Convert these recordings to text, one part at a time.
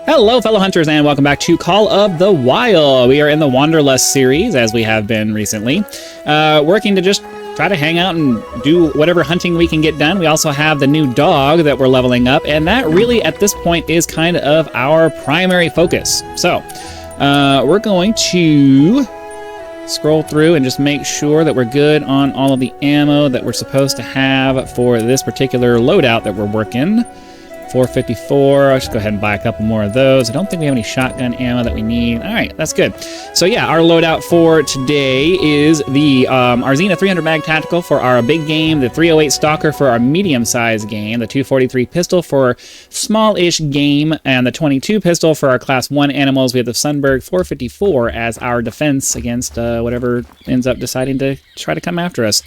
Hello, fellow hunters, and welcome back to Call of the Wild. We are in the Wanderlust series, as we have been recently, working to just try to hang out and do whatever hunting we can get done. We also have the new dog that we're leveling up, and that really, at this point, is kind of our primary focus. So, we're going to scroll through and just make sure that we're good on all of the ammo that we're supposed to have for this particular loadout that we're working. 454. I'll just go ahead and buy a couple more of those. I don't think we have any shotgun ammo that we need. All right, that's good. So yeah, our loadout for today is the Arzina 300 mag tactical for our big game, the 308 stalker for our medium-sized game, the 243 pistol for small-ish game, and the 22 pistol for our class 1 animals. We have the Sunberg 454 as our defense against whatever ends up deciding to try to come after us.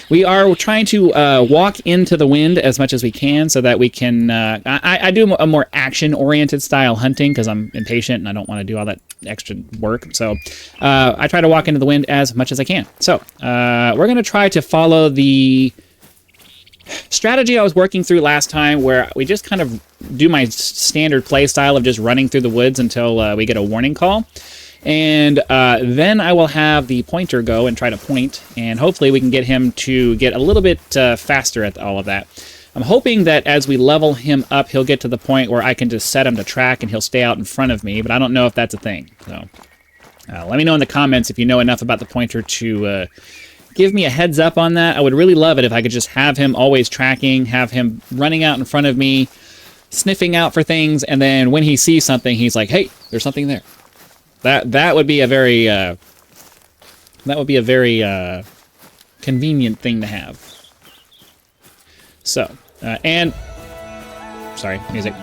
We are trying to walk into the wind as much as we can so that we can... I do a more action-oriented style hunting because I'm impatient and I don't want to do all that extra work. So I try to walk into the wind as much as I can. So we're going to try to follow the strategy I was working through last time, where we just kind of do my standard play style of just running through the woods until we get a warning call. And then I will have the pointer go and try to point, and hopefully we can get him to get a little bit faster at all of that. I'm hoping that as we level him up, he'll get to the point where I can just set him to track and he'll stay out in front of me, but I don't know if that's a thing. So let me know in the comments if you know enough about the pointer to give me a heads up on that. I would really love it if I could just have him always tracking, have him running out in front of me, sniffing out for things, and then when he sees something, he's like, hey, there's something there. That would be a very convenient thing to have. So, and sorry, music.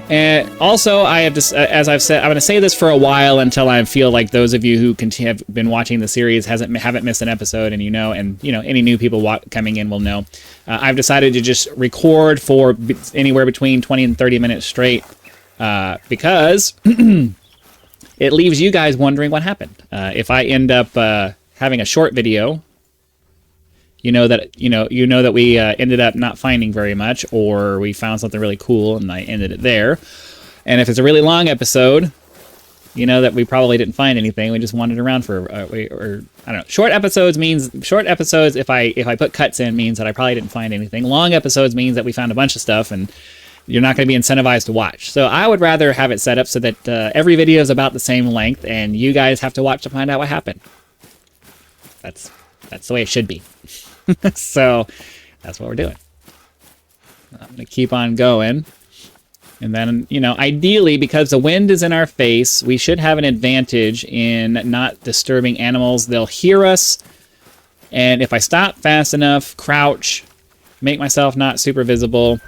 And also, I have just, as I've said, I'm going to say this for a while until I feel like those of you who have been watching the series haven't missed an episode, and any new people coming in will know. I've decided to just record for anywhere between 20 and 30 minutes straight because it leaves you guys wondering what happened. If I end up having a short video, you know that we ended up not finding very much, or we found something really cool and I ended it there. And if it's a really long episode, you know that we probably didn't find anything. We just wandered around for or I don't know. Short episodes, if I put cuts in, means that I probably didn't find anything. Long episodes means that we found a bunch of stuff and you're not going to be incentivized to watch. So I would rather have it set up so that every video is about the same length and you guys have to watch to find out what happened. That's the way it should be. So that's what we're doing. I'm going to keep on going. And then, ideally, because the wind is in our face, we should have an advantage in not disturbing animals. They'll hear us. And if I stop fast enough, crouch, make myself not super visible,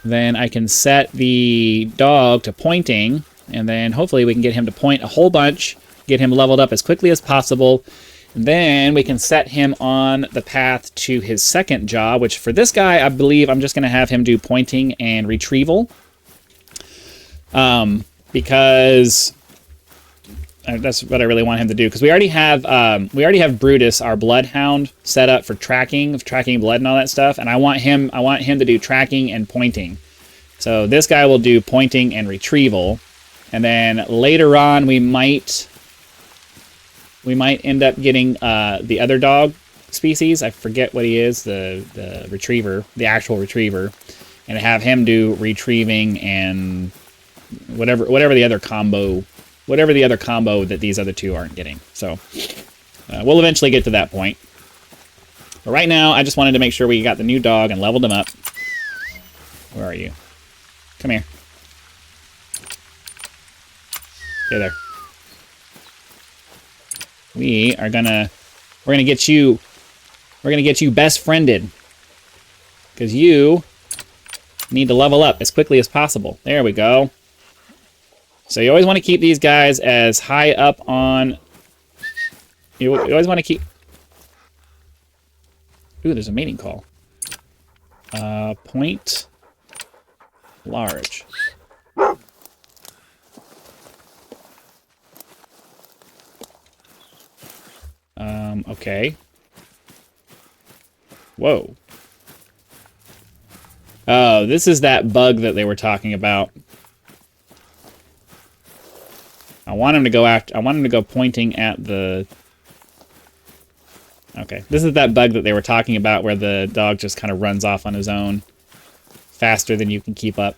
then I can set the dog to pointing. And then hopefully we can get him to point a whole bunch, get him leveled up as quickly as possible. Then we can set him on the path to his second job, which for this guy, I believe I'm just going to have him do pointing and retrieval. Because that's what I really want him to do. Because we already have Brutus, our bloodhound, set up for tracking blood and all that stuff. And I want him to do tracking and pointing. So this guy will do pointing and retrieval. And then later on, we might end up getting the other dog species. I forget what he is, the retriever, the actual retriever, and have him do retrieving and whatever the other combo that these other two aren't getting. So we'll eventually get to that point. But right now, I just wanted to make sure we got the new dog and leveled him up. Where are you? Come here. Stay there. We're gonna get you best friended, because you need to level up as quickly as possible. There we go. So you always want to keep these guys as high up on. You always want to keep. Ooh, there's a mating call. Point large. Okay. Whoa. Oh, this is that bug that they were talking about. I want him to go after. I want him to go pointing at the. Okay, this is that bug that they were talking about, where the dog just kind of runs off on his own, faster than you can keep up.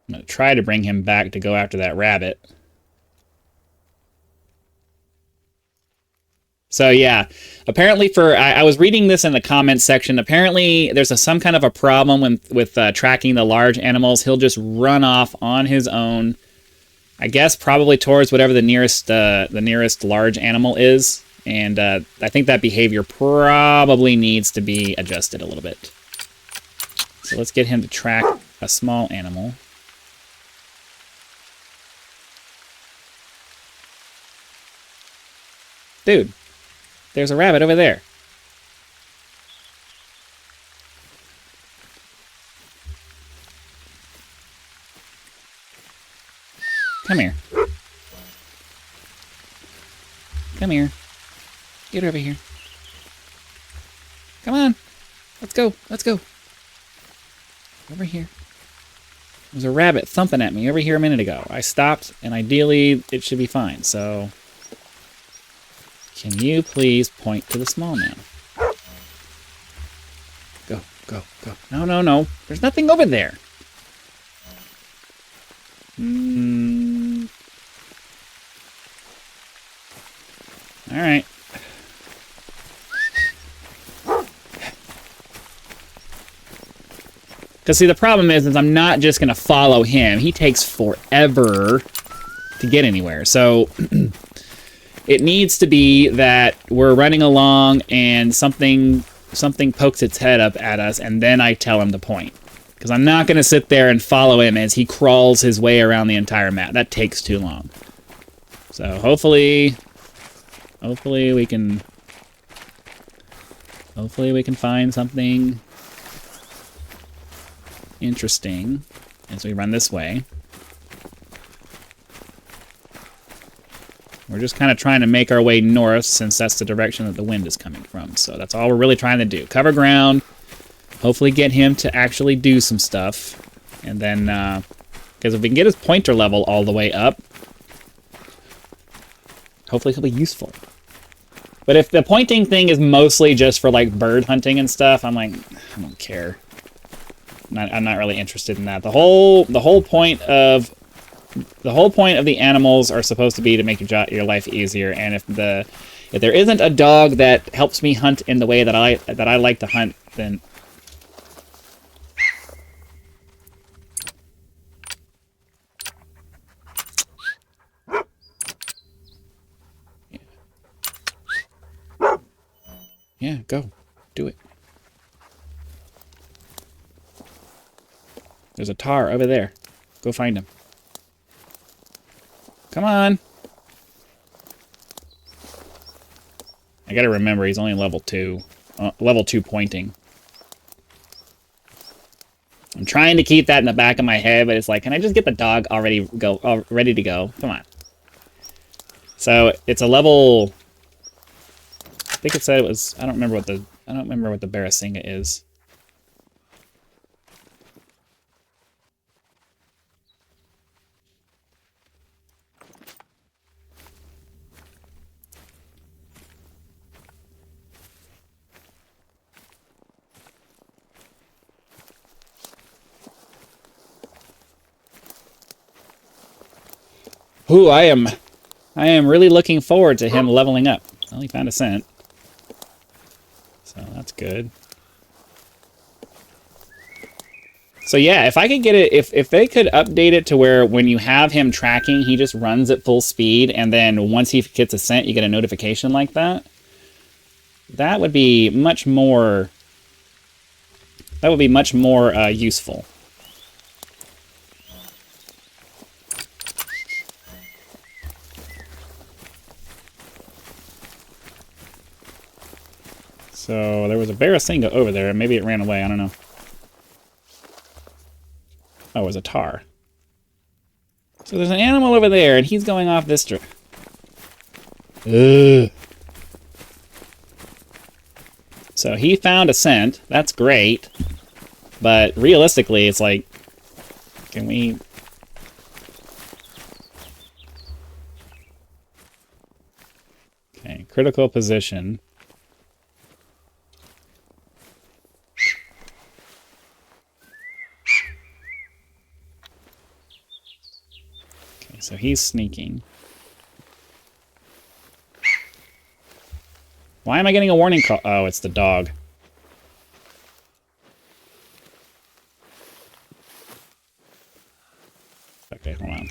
I'm going to try to bring him back to go after that rabbit. So yeah, apparently I was reading this in the comments section. Apparently there's some kind of a problem with tracking the large animals. He'll just run off on his own. I guess probably towards whatever the nearest large animal is. And I think that behavior probably needs to be adjusted a little bit. So let's get him to track a small animal. Dude, there's a rabbit over there. Come here. Come here. Get over here. Come on. Let's go. Let's go. Over here. There's a rabbit thumping at me over here a minute ago. I stopped, and ideally it should be fine, so... Can you please point to the small man? Go, go, go. No, no, no. There's nothing over there. All right. Because, see, the problem is I'm not just going to follow him. He takes forever to get anywhere. So... It needs to be that we're running along and something pokes its head up at us, and then I tell him to point. Because I'm not going to sit there and follow him as he crawls his way around the entire map. That takes too long. So hopefully we can find something interesting as we run this way. We're just kind of trying to make our way north, since that's the direction that the wind is coming from. So that's all we're really trying to do. Cover ground. Hopefully get him to actually do some stuff. And then, because if we can get his pointer level all the way up, hopefully he'll be useful. But if the pointing thing is mostly just for, like, bird hunting and stuff, I'm like, I don't care. I'm not really interested in that. The whole point of the animals are supposed to be to make your life easier, and if there isn't a dog that helps me hunt in the way that I like to hunt, then yeah, go do it. There's a tar over there. Go find him. Come on. I gotta remember, he's only level 2. Level 2 pointing. I'm trying to keep that in the back of my head, but it's like, can I just get the dog ready to go? Come on. So, it's a level... I think it said it was... I don't remember what the Barasinga is. Ooh, I am really looking forward to him leveling up. Well, he found a scent. So that's good. So yeah, if I could get it, if they could update it to where when you have him tracking, he just runs at full speed, and then once he gets a scent, you get a notification like that. That would be much more... That would be much more useful. So there was a Barasinga over there. Maybe it ran away. I don't know. Oh, it was a tar. So there's an animal over there, and he's going off this direction. Ugh. So he found a scent. That's great. But realistically, it's like, can we... Okay, critical position. Okay, so he's sneaking. Why am I getting a warning call? Oh, it's the dog. Okay, hold on.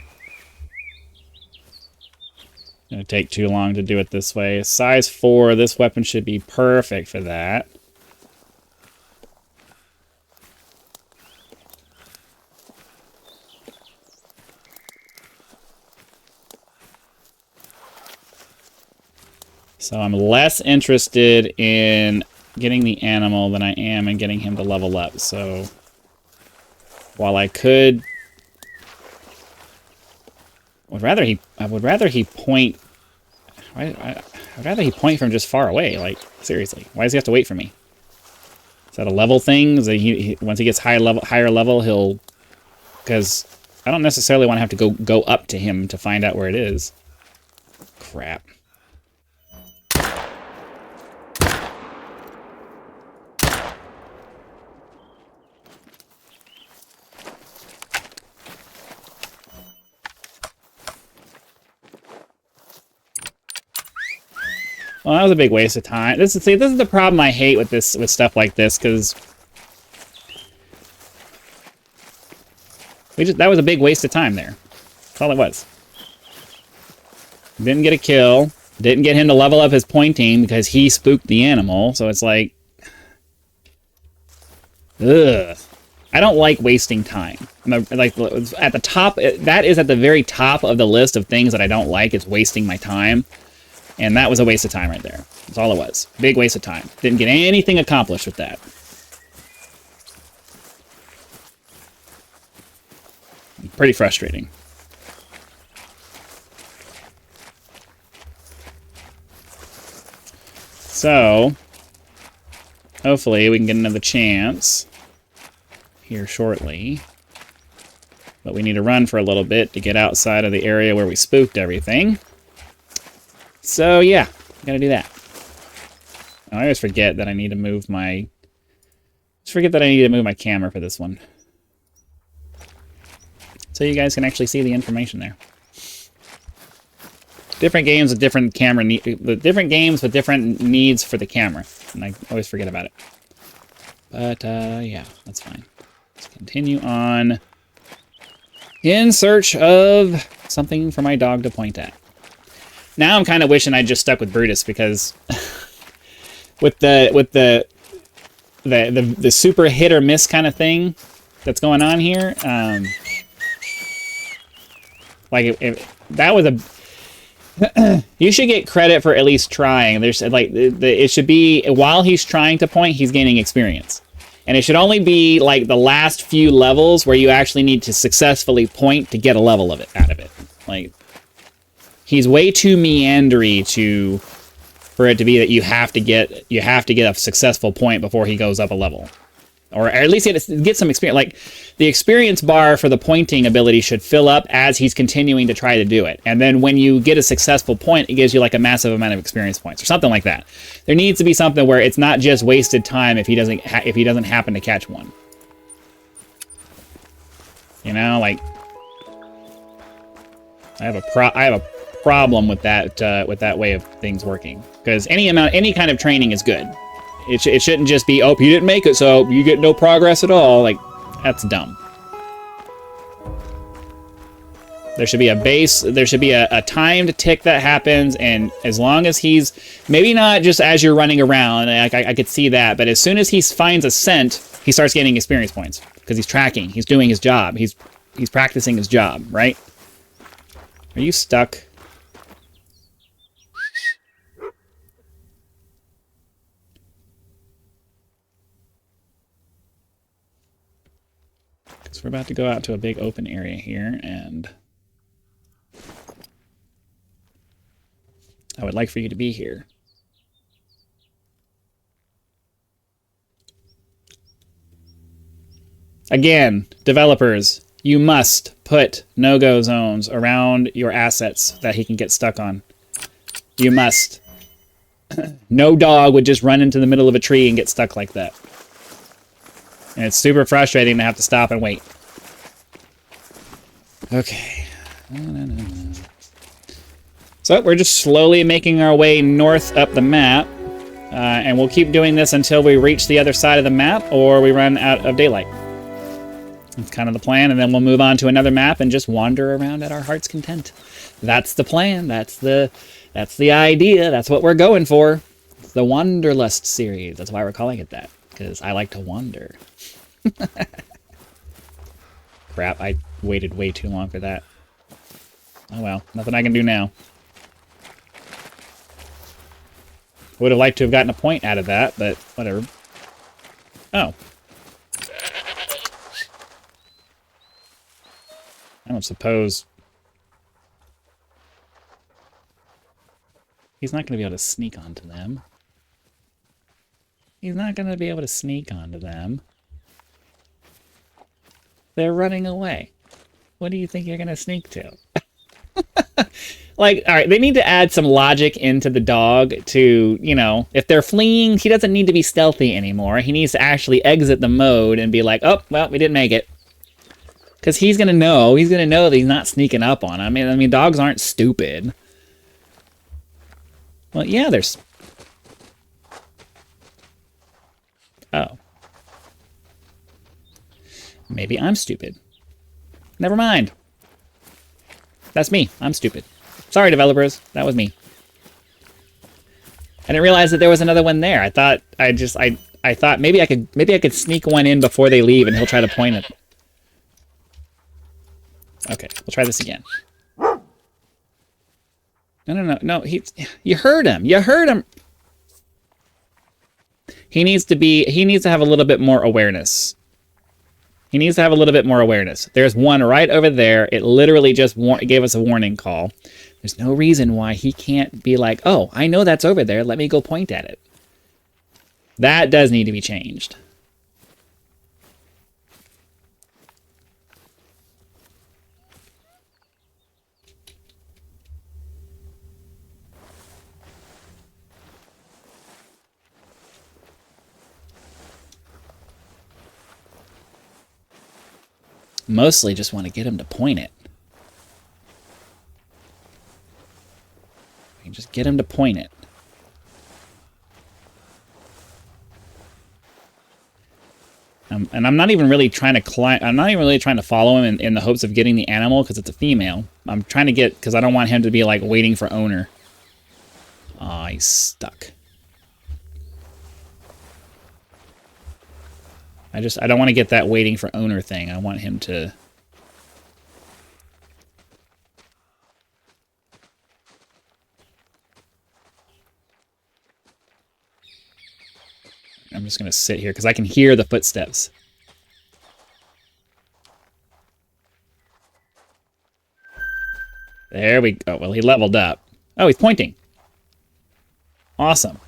Gonna take too long to do it this way. Size 4, this weapon should be perfect for that. So I'm less interested in getting the animal than I am in getting him to level up. So while I could... I would rather he point... I'd rather he point from just far away. Like, seriously. Why does he have to wait for me? Is that a level thing? Is that once he gets higher level, he'll... Because I don't necessarily want to have to go up to him to find out where it is. Crap. Well, that was a big waste of time. This is the problem I hate with stuff like this, because that was a big waste of time there. That's all it was. Didn't get a kill. Didn't get him to level up his pointing because he spooked the animal. So it's like, ugh. I don't like wasting time. Like at the top, that is at the very top of the list of things that I don't like, is wasting my time. And that was a waste of time right there. That's all it was. Big waste of time. Didn't get anything accomplished with that. Pretty frustrating. So, hopefully we can get another chance here shortly. But we need to run for a little bit to get outside of the area where we spooked everything. So, yeah, gotta do that. I always forget that I need to move my... camera for this one. So you guys can actually see the information there. Different games with different camera different games with different needs for the camera. And I always forget about it. But, yeah, that's fine. Let's continue on. In search of something for my dog to point at. Now I'm kind of wishing I just stuck with Brutus, because with the super hit or miss kind of thing that's going on here, like that was a you should get credit for at least trying. There's like it should be, while he's trying to point, he's gaining experience, and it should only be like the last few levels where you actually need to successfully point to get a level of it out of it. Like, he's way too meandery for it to be that you have to get a successful point before he goes up a level, or at least get some experience. Like, the experience bar for the pointing ability should fill up as he's continuing to try to do it, and then when you get a successful point, it gives you like a massive amount of experience points or something like that. There needs to be something where it's not just wasted time if he doesn't happen to catch one. You know, like, I have a problem with that way of things working, because any kind of training is good. It shouldn't just be, oh, you didn't make it, so you get no progress at all. Like, that's dumb. There should be a base, there should be a timed tick that happens, and as long as he's, maybe not just as you're running around, I could see that, but as soon as he finds a scent, he starts getting experience points, because he's tracking, he's doing his job, he's practicing his job, right? Are you stuck? Because we're about to go out to a big open area here, and I would like for you to be here. Again, developers, you must put no-go zones around your assets that he can get stuck on. You must. No dog would just run into the middle of a tree and get stuck like that. And it's super frustrating to have to stop and wait. Okay. So we're just slowly making our way north up the map. And we'll keep doing this until we reach the other side of the map or we run out of daylight. That's kind of the plan, and then we'll move on to another map and just wander around at our heart's content. That's the plan. That's the idea. That's what we're going for. It's the Wanderlust series. That's why we're calling it that, because I like to wander. Crap, I waited way too long for that. Oh well, nothing I can do now. Would have liked to have gotten a point out of that, but whatever. Oh. I don't suppose... He's not going to be able to sneak onto them. He's not going to be able to sneak onto them. They're running away. What do you think you're going to sneak to? Like, all right, they need to add some logic into the dog to, you know, if they're fleeing, he doesn't need to be stealthy anymore. He needs to actually exit the mode and be like, oh, well, we didn't make it. Because he's going to know that he's not sneaking up on him. I mean, dogs aren't stupid. Well, yeah, there's... Oh. Maybe I'm stupid. Never mind. That's me. I'm stupid. Sorry, developers. That was me. I didn't realize that there was another one there. I thought I thought maybe I could sneak one in before they leave and he'll try to point it. Okay, we'll try this again. No, you heard him. You heard him. He needs to have a little bit more awareness. He needs to have a little bit more awareness. There's one right over there. It literally just gave us a warning call. There's no reason why he can't be like, oh, I know that's over there. Let me go point at it. That does need to be changed. Mostly just want to get him to point it. You can just get him to point it. And I'm not even really trying to climb. I'm not even really trying to follow him in the hopes of getting the animal because it's a female. I'm trying to get because I don't want him to be like waiting for owner. Oh, he's stuck. I don't want to get that waiting for owner thing. I want him to... I'm just going to sit here because I can hear the footsteps. There we go. Well, he leveled up. Oh, he's pointing. Awesome.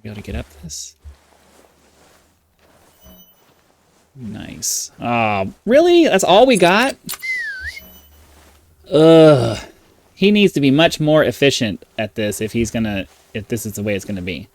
Be able to get up this. Nice. Oh, really? That's all we got? Ugh. He needs to be much more efficient at this if this is the way it's gonna be.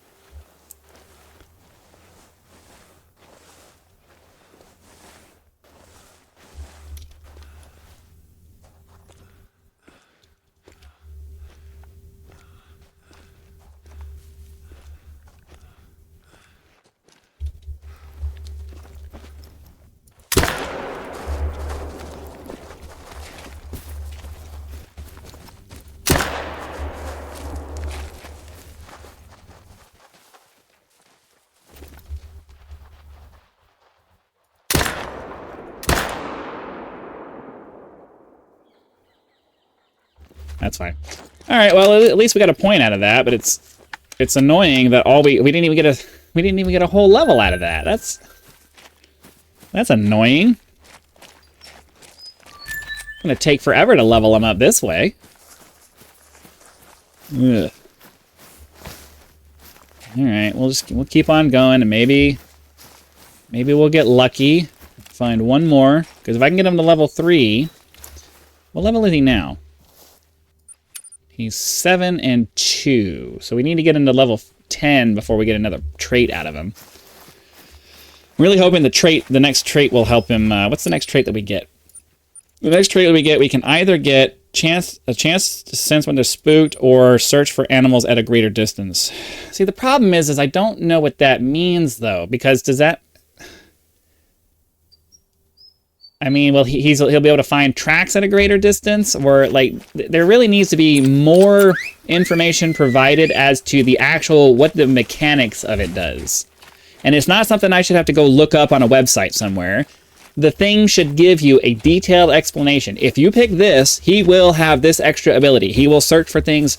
That's fine. All right. Well, at least we got a point out of that. But it's annoying that we didn't even get a whole level out of that. That's annoying. gonna take forever to level him up this way. Ugh. All right, we'll keep on going, and maybe we'll get lucky, find one more. Because if I can get him to level 3, what level is he now? He's 7 and 2, so we need to get him to level 10 before we get another trait out of him. I'm really hoping the next trait will help him. What's the next trait that we get? The next trait that we get, we can either get a chance to sense when they're spooked or search for animals at a greater distance. See, the problem is I don't know what that means, though, because does that... I mean, well, he'll be able to find tracks at a greater distance, or, like, there really needs to be more information provided as to the actual, what the mechanics of it does. And it's not something I should have to go look up on a website somewhere. The thing should give you a detailed explanation. If you pick this, he will have this extra ability. He will search for things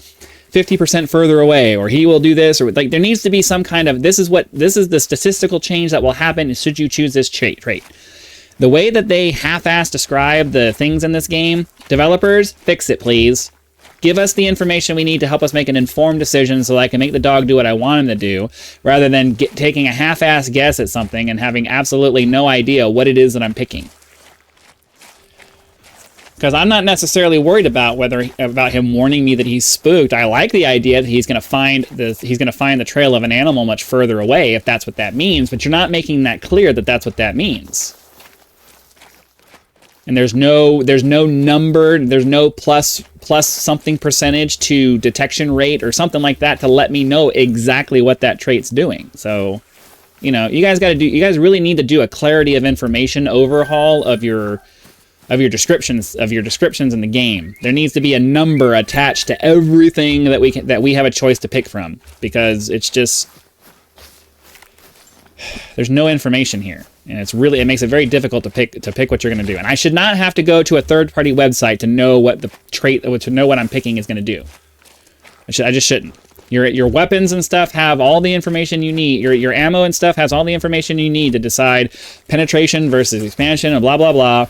50% further away, or he will do this, or like there needs to be some kind of, this is the statistical change that will happen should you choose this trait. The way that they half-ass describe the things in this game, developers, fix it, please. Give us the information we need to help us make an informed decision so that I can make the dog do what I want him to do, rather than taking a half-ass guess at something and having absolutely no idea what it is that I'm picking. Because I'm not necessarily worried about him warning me that he's spooked. I like the idea that he's going to find the trail of an animal much further away, if that's what that means, but you're not making that clear that that's what that means. And there's no number, there's no plus something percentage to detection rate or something like that to let me know exactly what that trait's doing. So, you know, you guys really need to do a clarity of information overhaul of your descriptions in the game. There needs to be a number attached to everything that we have a choice to pick from, because it's just there's no information here. And it makes it very difficult to pick what you're going to do. And I should not have to go to a third-party website to know what the trait, to know what I'm picking is going to do. I just shouldn't. Your weapons and stuff have all the information you need. Your ammo and stuff has all the information you need to decide penetration versus expansion and blah, blah, blah.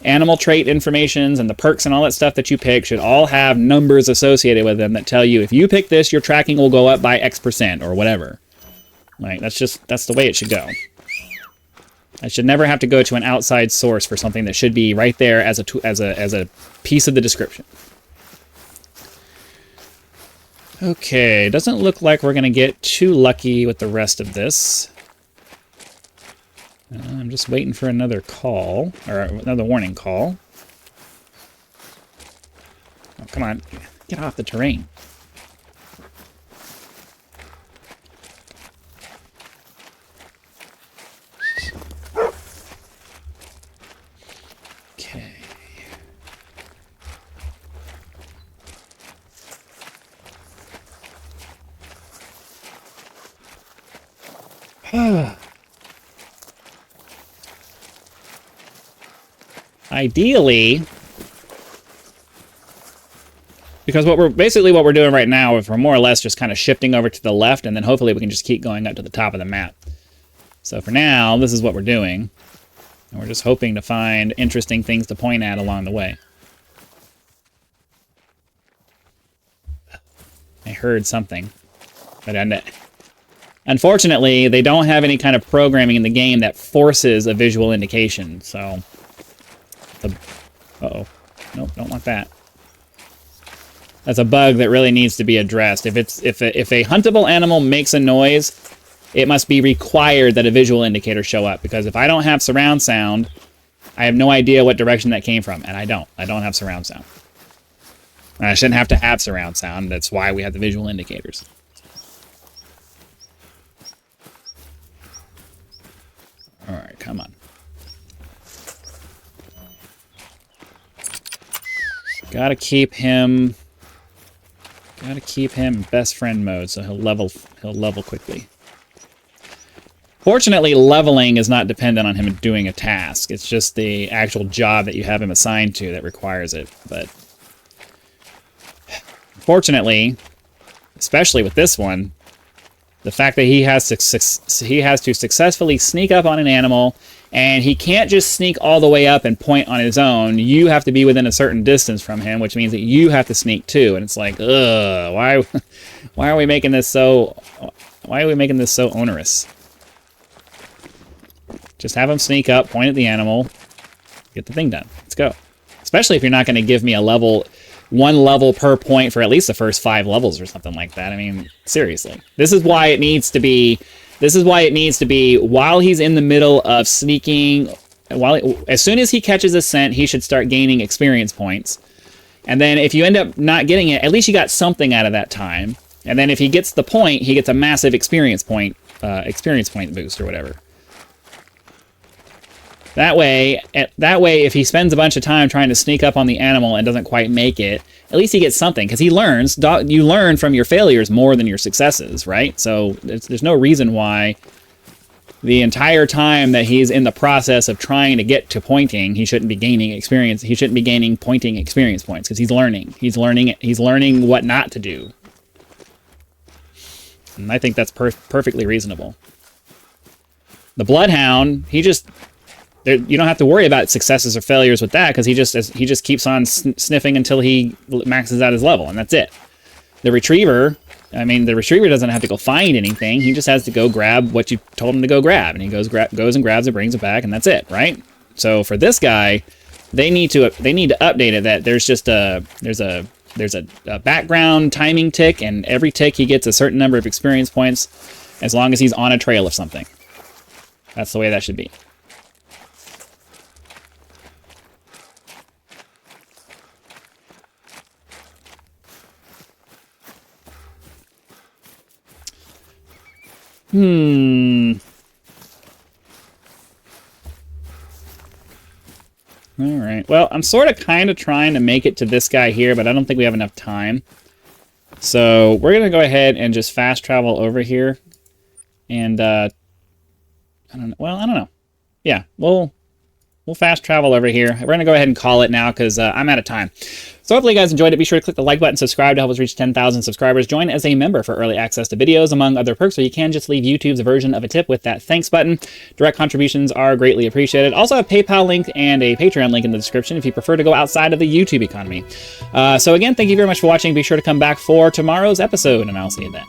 Animal trait informations and the perks and all that stuff that you pick should all have numbers associated with them that tell you if you pick this, your tracking will go up by X% or whatever. Like, that's the way it should go. I should never have to go to an outside source for something that should be right there as a piece of the description. Okay, doesn't look like we're going to get too lucky with the rest of this. I'm just waiting for another call, or another warning call. Oh, come on, get off the terrain. Ideally, because what we're doing right now is we're more or less just kind of shifting over to the left, and then hopefully we can just keep going up to the top of the map. So for now, this is what we're doing, and we're just hoping to find interesting things to point at along the way. I heard something, but unfortunately, they don't have any kind of programming in the game that forces a visual indication, so... Uh-oh. Nope, don't want that. That's a bug that really needs to be addressed. If a huntable animal makes a noise, it must be required that a visual indicator show up, because if I don't have surround sound, I have no idea what direction that came from, and I don't have surround sound. And I shouldn't have to have surround sound. That's why we have the visual indicators. All right, come on. Gotta keep him in best friend mode, so he'll level quickly. Fortunately, leveling is not dependent on him doing a task. It's just the actual job that you have him assigned to that requires it. But fortunately, especially with this one, the fact that he has to successfully sneak up on an animal And he can't just sneak all the way up and point on his own. You have to be within a certain distance from him, which means that you have to sneak too. And it's like, ugh, why are we making this so onerous? Just have him sneak up, point at the animal, get the thing done. Let's go. Especially if you're not going to give me a level, 1 level per point for at least the first 5 levels or something like that. I mean, seriously. This is why it needs to be while he's in the middle of sneaking, as soon as he catches a scent, he should start gaining experience points. And then if you end up not getting it, at least you got something out of that time. And then if he gets the point, he gets a massive experience point boost or whatever. That way, if he spends a bunch of time trying to sneak up on the animal and doesn't quite make it, at least he gets something, because he learns. You learn from your failures more than your successes, right? So there's no reason why the entire time that he's in the process of trying to get to pointing, he shouldn't be gaining experience. He shouldn't be gaining pointing experience points, because he's learning. He's learning what not to do. And I think that's perfectly reasonable. The Bloodhound, you don't have to worry about successes or failures with that, because he just keeps on sniffing until he maxes out his level, and that's it. The Retriever, the Retriever doesn't have to go find anything. He just has to go grab what you told him to go grab, and he goes and grabs it, brings it back, and that's it, right? So for this guy, they need to update it that there's a background timing tick, and every tick he gets a certain number of experience points as long as he's on a trail of something. That's the way that should be. All right. Well, I'm sort of kind of trying to make it to this guy here, but I don't think we have enough time. So we're going to go ahead and just fast travel over here. And, I don't know. Yeah, we'll fast travel over here. We're going to go ahead and call it now because I'm out of time. So hopefully you guys enjoyed it. Be sure to click the like button, subscribe to help us reach 10,000 subscribers. Join as a member for early access to videos, among other perks, or you can just leave YouTube's version of a tip with that thanks button. Direct contributions are greatly appreciated. Also, a PayPal link and a Patreon link in the description if you prefer to go outside of the YouTube economy. So again, thank you very much for watching. Be sure to come back for tomorrow's episode, and I'll see you then.